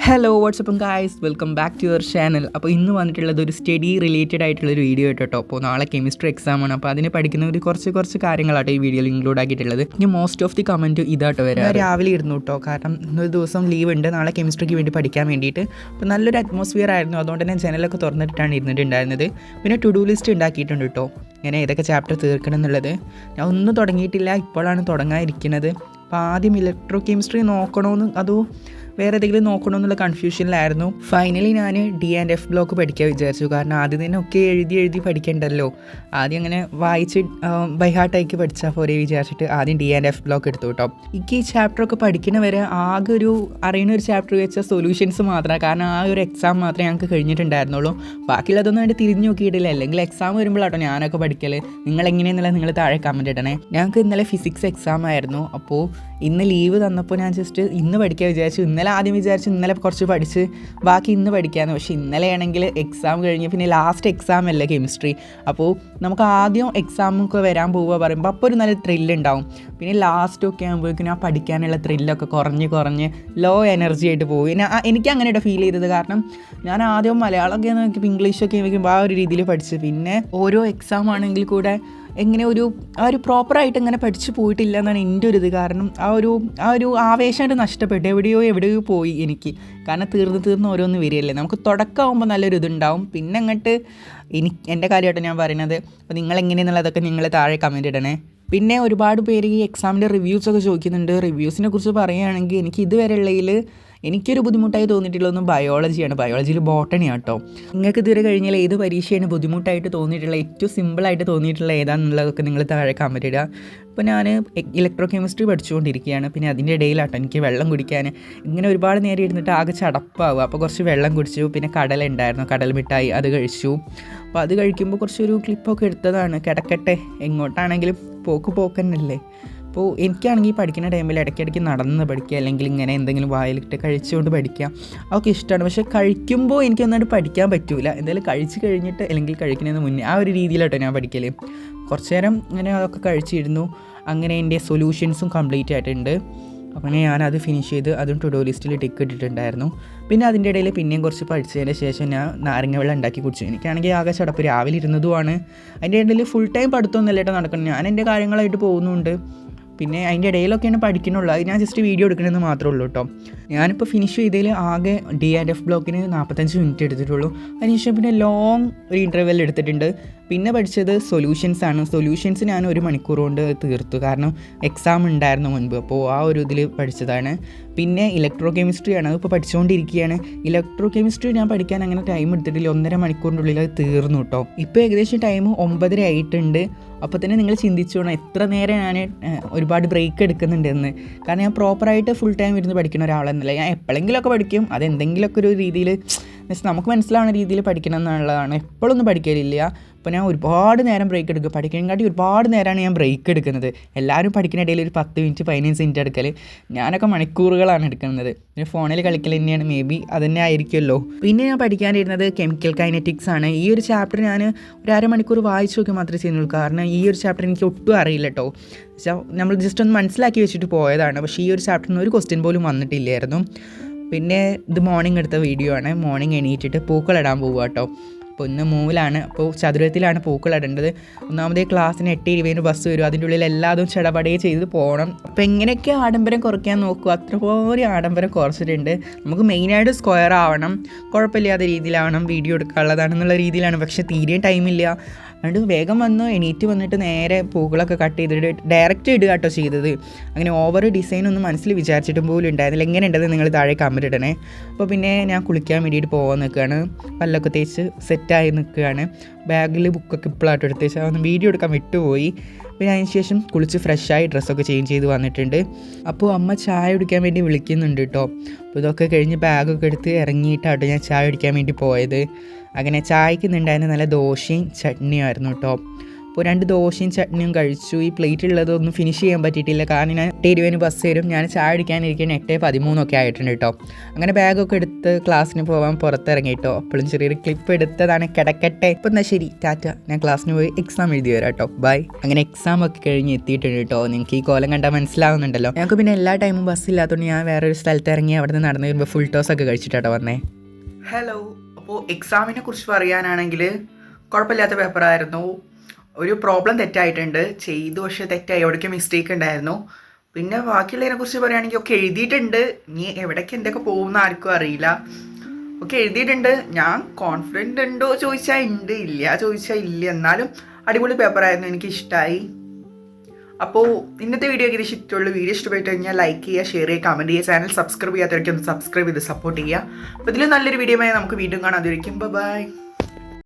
Hello what's up guys, welcome back to your channel. അപ്പോൾ ഇന്ന് വന്നിട്ടുള്ളത് ഒരു സ്റ്റഡി റിലേറ്റഡ് ആയിട്ടുള്ളൊരു വീഡിയോ കേട്ടോ. അപ്പോൾ നാളെ കെമിസ്ട്രി എക്സാം ആണ്. അപ്പോൾ അതിന് പഠിക്കുന്ന ഒരു കുറച്ച് കാര്യങ്ങളാട്ടോ ഈ വീഡിയോയിൽ ഇൻക്ലൂഡ് ആക്കിയിട്ടുള്ളത്. ഇനി മോസ്റ്റ് ഓഫ് ദി കമൻറ്റ് ഇതാട്ടോ വരാം. രാവിലെ ഇരുന്നു കേട്ടോ, കാരണം ഇന്നൊരു ദിവസം ലീവ് ഉണ്ട്, നാളെ കെമിസ്ട്രിക്ക് വേണ്ടി പഠിക്കാൻ വേണ്ടിയിട്ട്. അപ്പോൾ നല്ലൊരു അറ്റ്മോസ്ഫിയർ ആയിരുന്നു, അതുകൊണ്ട് തന്നെ ജനലൊക്കെ തുറന്നിട്ടാണ് ഇരുന്നിട്ടുണ്ടായിരുന്നത്. പിന്നെ ടു ഡു ലിസ്റ്റ് ഉണ്ടാക്കിയിട്ടുണ്ട് കേട്ടോ, ഇങ്ങനെ ഏതൊക്കെ ചാപ്റ്റർ തീർക്കണം എന്നുള്ളത്. ഞാൻ ഒന്നും തുടങ്ങിയിട്ടില്ല, ഇപ്പോഴാണ് തുടങ്ങാതിരിക്കുന്നത്. അപ്പോൾ ആദ്യം ഇലക്ട്രോ കെമിസ്ട്രി നോക്കണമെന്ന് അതോ വേറെ ഏതെങ്കിലും നോക്കണമെന്നുള്ള കൺഫ്യൂഷനിലായിരുന്നു. ഫൈനലി ഞാൻ D&F ബ്ലോക്ക് പഠിക്കാൻ വിചാരിച്ചു, കാരണം ആദ്യം തന്നെ ഒക്കെ എഴുതി പഠിക്കണ്ടല്ലോ. ആദ്യം അങ്ങനെ വായിച്ച് ബൈ ഹാർട്ടായിക്ക് പഠിച്ചാൽ പോരെ വിചാരിച്ചിട്ട് ആദ്യം D&F ബ്ലോക്ക് എടുത്തു കേട്ടോ. എനിക്ക് ഈ ചാപ്റ്ററൊക്കെ പഠിക്കണ വരെ ആകെ ഒരു അറിയുന്ന ഒരു ചാപ്റ്റർ വെച്ചാൽ സൊല്യൂഷൻസ് മാത്രമാണ്, കാരണം ആ ഒരു എക്സാം മാത്രമേ ഞങ്ങൾക്ക് കഴിഞ്ഞിട്ടുണ്ടായിരുന്നുള്ളൂ. ബാക്കിയുള്ളതൊന്നും വേണ്ടി തിരിഞ്ഞു നോക്കിയിട്ടില്ല. അല്ലെങ്കിൽ എക്സാം വരുമ്പോഴാട്ടോ ഞാനൊക്കെ പഠിക്കൽ. നിങ്ങളെങ്ങനെയെന്നുള്ള നിങ്ങൾ താഴെ കമൻറ്റ് ഇടണേ. ഞങ്ങൾക്ക് ഇന്നലെ ഫിസിക്സ് എക്സാം ആയിരുന്നു. അപ്പോൾ ഇന്ന് ലീവ് തന്നപ്പോൾ ഞാൻ ജസ്റ്റ് ഇന്ന് പഠിക്കാൻ വിചാരിച്ചു. ഇന്നലെ ആദ്യം വിചാരിച്ചു ഇന്നലെ കുറച്ച് പഠിച്ച് ബാക്കി ഇന്ന് പഠിക്കാമെന്ന്. പക്ഷേ ഇന്നലെ ആണെങ്കിൽ എക്സാം കഴിഞ്ഞ് പിന്നെ ലാസ്റ്റ് എക്സാം അല്ലേ കെമിസ്ട്രി. അപ്പോൾ നമുക്ക് ആദ്യം എക്സാമൊക്കെ വരാൻ പോവുക പറയുമ്പോൾ അപ്പോൾ ഒരു നല്ല ത്രില്ലുണ്ടാവും. പിന്നെ ലാസ്റ്റൊക്കെ ആകുമ്പോഴേക്കും ആ പഠിക്കാനുള്ള ത്രില്ലൊക്കെ കുറഞ്ഞ് ലോ എനർജി ആയിട്ട് പോകും. എനിക്ക് അങ്ങനെയാണ് ഫീൽ ചെയ്തത്. കാരണം ഞാൻ ആദ്യം മലയാളമൊക്കെ നോക്കിയപ്പോൾ ഇംഗ്ലീഷൊക്കെ നോക്കിയപ്പോൾ ആ ഒരു രീതിയിൽ പഠിച്ച്, പിന്നെ ഓരോ എക്സാം ആണെങ്കിൽ കൂടെ എങ്ങനെ ആ ഒരു പ്രോപ്പറായിട്ട് ഇങ്ങനെ പഠിച്ചു പോയിട്ടില്ല എന്നാണ് എൻ്റെ ഒരു ഇത്. കാരണം ആ ഒരു ആവേശമായിട്ട് നഷ്ടപ്പെട്ടു, എവിടെയോ പോയി എനിക്ക്. കാരണം തീർന്ന് ഓരോന്ന് വരികയല്ലേ. നമുക്ക് തുടക്കമാകുമ്പോൾ നല്ലൊരു ഇതുണ്ടാവും, പിന്നെ അങ്ങോട്ട് എൻ്റെ കാര്യമായിട്ട് ഞാൻ പറയുന്നത്. അപ്പോൾ നിങ്ങളെങ്ങനെയെന്നുള്ളതൊക്കെ നിങ്ങൾ താഴെ കമൻറ്റ് ഇടണേ. പിന്നെ ഒരുപാട് പേര് ഈ എക്സാമിൻ്റെ റിവ്യൂസൊക്കെ ചോദിക്കുന്നുണ്ട്. റിവ്യൂസിനെ കുറിച്ച് പറയുകയാണെങ്കിൽ എനിക്ക് ഇതുവരെയുള്ളതിൽ എനിക്കൊരു ബുദ്ധിമുട്ടായി തോന്നിയിട്ടുള്ളതൊന്നും ബയോളജിയാണ്. ബയോളജിയിൽ ബോട്ടണി ആട്ടോ. നിങ്ങൾക്ക് ഇതുവരെ കഴിഞ്ഞാൽ ഏത് പരീക്ഷയാണ് ബുദ്ധിമുട്ടായിട്ട് തോന്നിയിട്ടുള്ള, ഏറ്റവും സിമ്പിളായിട്ട് തോന്നിയിട്ടുള്ള ഏതാണെന്നുള്ളതൊക്കെ നിങ്ങൾ താഴെ കമൻറ്റ് ഇടുക. ഇപ്പോൾ ഞാൻ ഇലക്ട്രോ കെമിസ്ട്രി പഠിച്ചുകൊണ്ടിരിക്കുകയാണ്. പിന്നെ അതിൻ്റെ ഇടയിലാട്ടോ എനിക്ക് വെള്ളം കുടിക്കാൻ ഇങ്ങനെ ഒരുപാട് നേരം ഇരുന്നിട്ട് ആകെ ചടപ്പാവുക. അപ്പോൾ കുറച്ച് വെള്ളം കുടിച്ചു. പിന്നെ കടല ഉണ്ടായിരുന്നു, കടൽ മിഠായി അത് കഴിച്ചു. അപ്പോൾ അത് കഴിക്കുമ്പോൾ കുറച്ചൊരു ക്ലിപ്പൊക്കെ എടുത്തതാണ്. കിടക്കട്ടെ, എങ്ങോട്ടാണെങ്കിലും പോക്കന്നല്ലേ. അപ്പോൾ എനിക്കാണെങ്കിൽ പഠിക്കുന്ന ടൈമിൽ ഇടയ്ക്കിടയ്ക്ക് നടന്ന് പഠിക്കുക, അല്ലെങ്കിൽ ഇങ്ങനെ എന്തെങ്കിലും വായിലിട്ട് കഴിച്ചുകൊണ്ട് പഠിക്കുക, അതൊക്കെ ഇഷ്ടമാണ്. പക്ഷേ കഴിക്കുമ്പോൾ എനിക്ക് നന്നായിട്ട് പഠിക്കാൻ പറ്റില്ല. എന്തായാലും കഴിച്ച് കഴിഞ്ഞിട്ട് അല്ലെങ്കിൽ കഴിക്കുന്നതിന് മുന്നേ ആ ഒരു രീതിയിലാട്ടോ ഞാൻ പഠിക്കൽ. കുറച്ച് നേരം ഇങ്ങനെ അതൊക്കെ കഴിച്ചിരുന്നു. അങ്ങനെ എൻ്റെ സൊല്യൂഷൻസും കംപ്ലീറ്റ് ആയിട്ടുണ്ട്. അങ്ങനെ ഞാനത് ഫിനിഷ് ചെയ്ത് അതും ടു ഡു ലിസ്റ്റിൽ ടിക്ക് ഇട്ടിട്ടുണ്ടായിരുന്നു. പിന്നെ അതിൻ്റെ ഇടയിൽ പിന്നെയും കുറച്ച് പഠിച്ചതിന് ശേഷം ഞാൻ നാരങ്ങ വെള്ളം ഉണ്ടാക്കി കുടിച്ചു. എനിക്കാണെങ്കിൽ ആകെ ചടപ്പ്, രാവിലെ ഇരുന്നതുമാണ്. അതിൻ്റെ ഇടയിൽ ഫുൾ ടൈം പഠിത്തമൊന്നുമല്ല കേട്ടോ നടക്കുന്നത്. ഞാൻ എൻ്റെ കാര്യങ്ങളായിട്ട് പോകുന്നുണ്ട്. പിന്നെ അതിൻ്റെ ഇടയിലൊക്കെയാണ് പഠിക്കുന്നുള്ളൂ. അത് ഞാൻ ജസ്റ്റ് വീഡിയോ എടുക്കണമെന്ന് മാത്രമേ ഉള്ളൂ കേട്ടോ. ഞാനിപ്പോൾ ഫിനിഷ് ചെയ്തതിൽ ആകെ D&F ബ്ലോക്കിന് 45 മിനിറ്റ് എടുത്തിട്ടുള്ളൂ. അതിനുശേഷം പിന്നെ ലോങ് ഒരു ഇൻ്റർവെൽ എടുത്തിട്ടുണ്ട്. പിന്നെ പഠിച്ചത് സൊല്യൂഷൻസ് ആണ്. സൊല്യൂഷൻസ് ഞാൻ 1 മണിക്കൂർ കൊണ്ട് തീർത്തു, കാരണം എക്സാം ഉണ്ടായിരുന്നു മുൻപ്. അപ്പോൾ ആ ഒരു ഇതിൽ പഠിച്ചതാണ്. പിന്നെ ഇലക്ട്രോ കെമിസ്ട്രിയാണ്, അതിപ്പോൾ പഠിച്ചുകൊണ്ടിരിക്കുകയാണ്. ഇലക്ട്രോ കെമിസ്ട്രി ഞാൻ പഠിക്കാൻ അങ്ങനെ ടൈം എടുത്തിട്ടില്ല, 1.5 മണിക്കൂറിൻ്റെ ഉള്ളിൽ അത് തീർന്നു കേട്ടോ. ഇപ്പോൾ ഏകദേശം ടൈം 9:30 ആയിട്ടുണ്ട്. അപ്പോൾ തന്നെ നിങ്ങൾ ചിന്തിച്ചോണം എത്ര നേരം ഞാൻ ഒരുപാട് ബ്രേക്ക് എടുക്കുന്നുണ്ടെന്ന്. കാരണം ഞാൻ പ്രോപ്പറായിട്ട് ഫുൾ ടൈം ഇരുന്ന് പഠിക്കുന്ന ഒരാളെന്നല്ല. ഞാൻ എപ്പോഴെങ്കിലുമൊക്കെ പഠിക്കും, അതെന്തെങ്കിലുമൊക്കെ ഒരു രീതിയിൽ നമുക്ക് മനസ്സിലാവുന്ന രീതിയിൽ പഠിക്കണം എന്നുള്ളതാണ്. എപ്പോഴൊന്നും പഠിക്കലില്ല. അപ്പോൾ ഞാൻ ഒരുപാട് നേരം ബ്രേക്ക് എടുക്കും. പഠിക്കാനെക്കാട്ടി ഒരുപാട് നേരമാണ് ഞാൻ ബ്രേക്ക് എടുക്കുന്നത്. എല്ലാവരും പഠിക്കുന്ന ഇടയിൽ ഒരു 10 മിനിറ്റ് 15 മിനിറ്റ് എടുക്കൽ, ഞാനൊക്കെ മണിക്കൂറുകളാണ് എടുക്കുന്നത്. പിന്നെ ഫോണിൽ കളിക്കൽ തന്നെയാണ്, മേ ബി അതന്നെ ആയിരിക്കുമല്ലോ. പിന്നെ ഞാൻ പഠിക്കാനിരുന്നത് കെമിക്കൽ കൈനറ്റിക്സ് ആണ്. ഈ ഒരു ചാപ്റ്റർ ഞാൻ ഒരു 1/2 മണിക്കൂർ വായിച്ചു നോക്കി മാത്രമേ ചെയ്യുന്നുള്ളൂ. കാരണം ഈ ഒരു ചാപ്റ്റർ എനിക്ക് ഒട്ടും അറിയില്ല കേട്ടോ. നമ്മൾ ജസ്റ്റ് ഒന്ന് മനസ്സിലാക്കി വെച്ചിട്ട് പോയതാണ്. പക്ഷേ ഈ ഒരു ചാപ്റ്ററിന് ഒരു ക്വസ്റ്റ്യൻ പോലും വന്നിട്ടില്ലായിരുന്നു. പിന്നെ ഇത് മോർണിംഗ് എടുത്ത വീഡിയോ ആണ്. മോർണിംഗ് എണീറ്റിട്ട് പൂക്കളിടാൻ പോവുക കേട്ടോ. അപ്പോൾ ഇന്ന് മൂവിലാണ്, അപ്പോൾ ചതുരത്തിലാണ് പൂക്കളിടേണ്ടത്. ഒന്നാമതേ ക്ലാസ്സിന് 8:20 ബസ് വരും. അതിൻ്റെ ഉള്ളിൽ എല്ലാതും ചടപടയെ ചെയ്ത് പോകണം. അപ്പോൾ എങ്ങനെയൊക്കെ ആഡംബരം കുറയ്ക്കാൻ നോക്കുക, അത്രപോലെ ആഡംബരം കുറച്ചിട്ടുണ്ട്. നമുക്ക് മെയിനായിട്ട് സ്ക്വയർ ആവണം, കുഴപ്പമില്ലാത്ത രീതിയിലാവണം, വീഡിയോ എടുക്കാനുള്ളതാണെന്നുള്ള രീതിയിലാണ്. പക്ഷേ തീരെ ടൈമില്ല. അതുകൊണ്ട് വേഗം എണീറ്റ് വന്നിട്ട് നേരെ പൂക്കളൊക്കെ കട്ട് ചെയ്തിട്ട് ഡയറക്റ്റ് ഇടുക കേട്ടോ ചെയ്തത്. അങ്ങനെ ഓവർ ഡിസൈനൊന്നും മനസ്സിൽ വിചാരിച്ചിട്ടും പോലും ഉണ്ടായിരുന്നില്ല. എങ്ങനെ ഉണ്ടെന്ന് നിങ്ങൾ താഴെ കമൻറ്റ് ഇടണേ. അപ്പോൾ പിന്നെ ഞാൻ കുളിക്കാൻ വേണ്ടിയിട്ട് പോകാൻ നിൽക്കുകയാണ്. പല്ലൊക്കെ തേച്ച് സെറ്റായി നിൽക്കുകയാണ്. ബാഗിൽ ബുക്കൊക്കെ ഇപ്പോഴായിട്ട് എടുത്ത് വെച്ചാൽ ഒന്ന് വീഡിയോ എടുക്കാൻ വിട്ടുപോയി. പിന്നെ അതിന് ശേഷം കുളിച്ച് ഫ്രഷായി ഡ്രസ്സൊക്കെ ചേഞ്ച് ചെയ്ത് വന്നിട്ടുണ്ട്. അപ്പോൾ അമ്മ ചായ കുടിക്കാൻ വേണ്ടി വിളിക്കുന്നുണ്ട് കേട്ടോ. അപ്പോൾ ഇതൊക്കെ കഴിഞ്ഞ് ബാഗൊക്കെ എടുത്ത് ഇറങ്ങിയിട്ടാട്ടോ ഞാൻ ചായ കുടിക്കാൻ വേണ്ടി പോയത്. അങ്ങനെ ചായക്കുന്നുണ്ടായിരുന്ന നല്ല ദോശയും ചട്നിയും ആയിരുന്നു കേട്ടോ. അപ്പോൾ 2 ദോശയും ചട്നിയും കഴിച്ചു. ഈ പ്ലേറ്റുള്ളതൊന്നും ഫിനിഷ് ചെയ്യാൻ പറ്റിയിട്ടില്ല, കാരണം ഞാൻ 8:20 ബസ് വരും. ഞാൻ ചായ അടിക്കാനിരിക്കാൻ 8:13 ആയിട്ടുണ്ട് കേട്ടോ. അങ്ങനെ ബാഗൊക്കെ എടുത്ത് ക്ലാസ്സിന് പോകാൻ പുറത്തിറങ്ങി കേട്ടോ. അപ്പോഴും ചെറിയൊരു ക്ലിപ്പ് എടുത്തതാണ്, കിടക്കട്ടെ. ഇപ്പം എന്നാൽ ശരി, ടാറ്റ. ഞാൻ ക്ലാസ്സിന് പോയി എക്സാം എഴുതി വരാം കേട്ടോ, ബൈ. അങ്ങനെ എക്സാം ഒക്കെ കഴിഞ്ഞ് എത്തിയിട്ടുണ്ട് കേട്ടോ. നിങ്ങൾക്ക് ഈ കോലം കണ്ടാൽ മനസ്സിലാവുന്നുണ്ടല്ലോ. ഞങ്ങൾക്ക് പിന്നെ എല്ലാ ടൈമും ബസ്സില്ലാത്തതുകൊണ്ട് ഞാൻ വേറൊരു സ്ഥലത്ത് ഇറങ്ങി അവിടെ നിന്ന് നടന്ന് വരുമ്പോൾ ഫുൾ ടോസ് ഒക്കെ കഴിച്ചിട്ടാട്ടോ വന്നേ. ഹലോ, അപ്പോൾ എക്സാമിനെ കുറിച്ച് പറയാനാണെങ്കിൽ കുഴപ്പമില്ലാത്ത പേപ്പറായിരുന്നു. ഒരു പ്രോബ്ലം തെറ്റായിട്ടുണ്ട് ചെയ്തു, പക്ഷേ തെറ്റായി, എവിടേക്ക് മിസ്റ്റേക്ക് ഉണ്ടായിരുന്നു. പിന്നെ ബാക്കിയുള്ളതിനെ കുറിച്ച് പറയുകയാണെങ്കിൽ ഒക്കെ എഴുതിയിട്ടുണ്ട്. ഇനി എവിടേക്ക് എന്തൊക്കെ പോകുമെന്ന് ആർക്കും അറിയില്ല. ഒക്കെ എഴുതിയിട്ടുണ്ട്. ഞാൻ കോൺഫിഡൻ്റ് ഉണ്ടോ ചോദിച്ചാൽ ഉണ്ട്, ഇല്ല ചോദിച്ചാൽ ഇല്ല. എന്നാലും അടിപൊളി പേപ്പറായിരുന്നു, എനിക്കിഷ്ടമായി. അപ്പോൾ ഇന്നത്തെ വീഡിയോ ഇഷ്ടമുള്ളൂ. വീഡിയോ ഇഷ്ടപ്പെട്ട് കഴിഞ്ഞാൽ ലൈക്ക് ചെയ്യുക, ഷെയർ ചെയ്യുക, കമൻറ്റ് ചെയ്യുക. ചാനൽ സബ്സ്ക്രൈബ് ചെയ്യാത്തവരൊക്കെ ഒന്ന് സബ്സ്ക്രൈബ് ചെയ്ത് സപ്പോർട്ട് ചെയ്യുക. അപ്പോൾ ഇതിൽ നല്ലൊരു വീഡിയോ ആയി നമുക്ക് വീണ്ടും കാണാം. അതിരിക്കും ബൈ.